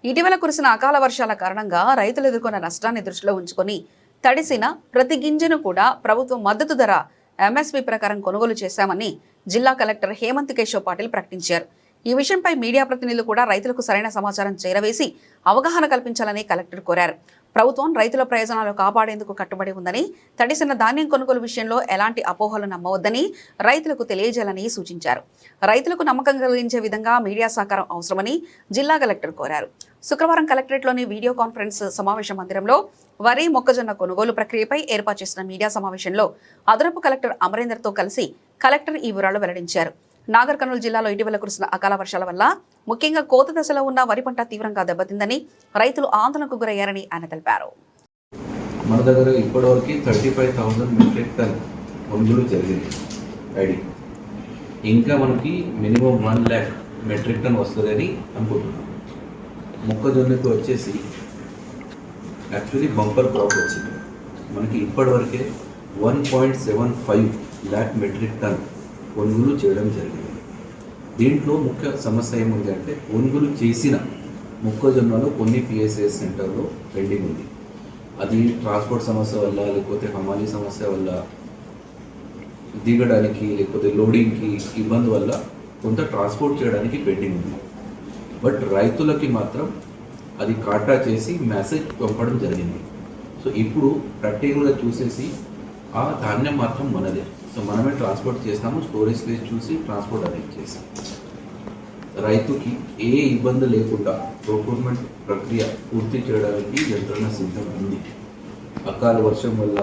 ఇటీవల కురిసిన అకాల వర్షాల కారణంగా రైతులు ఎదుర్కొన్న నష్టాన్ని దృష్టిలో ఉంచుకొని తడిసిన ప్రతి గింజను కూడా ప్రభుత్వం మద్దతు ధర ఎంఎస్పీ ప్రకారం కొనుగోలు చేశామని జిల్లా కలెక్టర్ హేమంత్ కేశవ్ పాటిల్ ప్రకటించారు. ఈ విషయంపై మీడియా ప్రతినిధులు కూడా రైతులకు సరైన సమాచారం చేరవేసి అవగాహన కల్పించాలని కలెక్టర్ కోరారు. ప్రభుత్వం రైతుల ప్రయోజనాలు కాపాడేందుకు కట్టుబడి ఉందని, తడిసిన ధాన్యం కొనుగోలు విషయంలో ఎలాంటి అపోహలు నమ్మవద్దని రైతులకు తెలియజేయాలని సూచించారు. రైతులకు నమ్మకం కలిగించే విధంగా మీడియా సహకారం అవసరమని జిల్లా కలెక్టర్ కోరారు. శుక్రవారం కలెక్టరేట్లోని వీడియో కాన్ఫరెన్స్ సమావేశ మందిరంలో వరి మొక్కజొన్న కొనుగోలు ప్రక్రియపై ఏర్పాటు చేసిన మీడియా సమావేశంలో అదనపు కలెక్టర్ అమరేందర్తో కలిసి కలెక్టర్ ఈ వివరాలు వెల్లడించారు. నాగర్ కర్నూలు జిల్లాలో ఇటీవల కురిసిన అకాల వర్షాల వల్ల ముఖ్యంగా కోత దశలో ఉన్న వరి పంట తీవ్రంగా దెబ్బతిందని, రైతులు ఆందోళనకు గురయ్యారని ఆయన తెలిపారు. మన దగ్గర ఇప్పటివరకు 35,000 మెట్రిక్ టన్ కొనుగోలు జరిగింది ఐడి. ఇంకా మనకి మినిమం 1 lakh మెట్రిక్ టన్ వస్తుందని అనుకుంటున్నాం. మొక్కజొన్నకు వచ్చేసి యాక్చువల్లీ బంపర్ క్రాప్ వచ్చింది. మనకి ఇప్పటివరకే 1.75 lakh మెట్రిక్ టన్ కొనుగోలు చేయడం జరిగింది. దీంట్లో ముఖ్య సమస్య ఏముంది అంటే, కొనుగోలు చేసిన మొక్కజొన్నలో కొన్ని పిఎస్ఎస్ సెంటర్లో పెండింగ్ ఉంది. అది ట్రాన్స్పోర్ట్ సమస్య వల్ల, లేకపోతే హమాలీ సమస్య వల్ల, దిగడానికి లేకపోతే లోడింగ్కి ఇబ్బంది వల్ల కొంత ట్రాన్స్పోర్ట్ చేయడానికి పెండింగ్ ఉంది. బట్ రైతులకి మాత్రం అది కాటా చేసి మెసేజ్ పంపడం జరిగింది. సో ఇప్పుడు ప్రాక్టికల్గా చూసేసి ఆ ధాన్యం మాత్రం మనదే. సో మనమే ట్రాన్స్పోర్ట్ చేస్తాము. స్టోరేజ్ ప్లేస్ చూసి ట్రాన్స్పోర్ట్ అరేంజ్ చేస్తాం. రైతుకి ఏ ఇబ్బంది లేకుండా ప్రొక్యూర్మెంట్ ప్రక్రియ పూర్తి చేయడానికి యంత్రణ సిద్ధం ఉంది. అకాల వర్షం వల్ల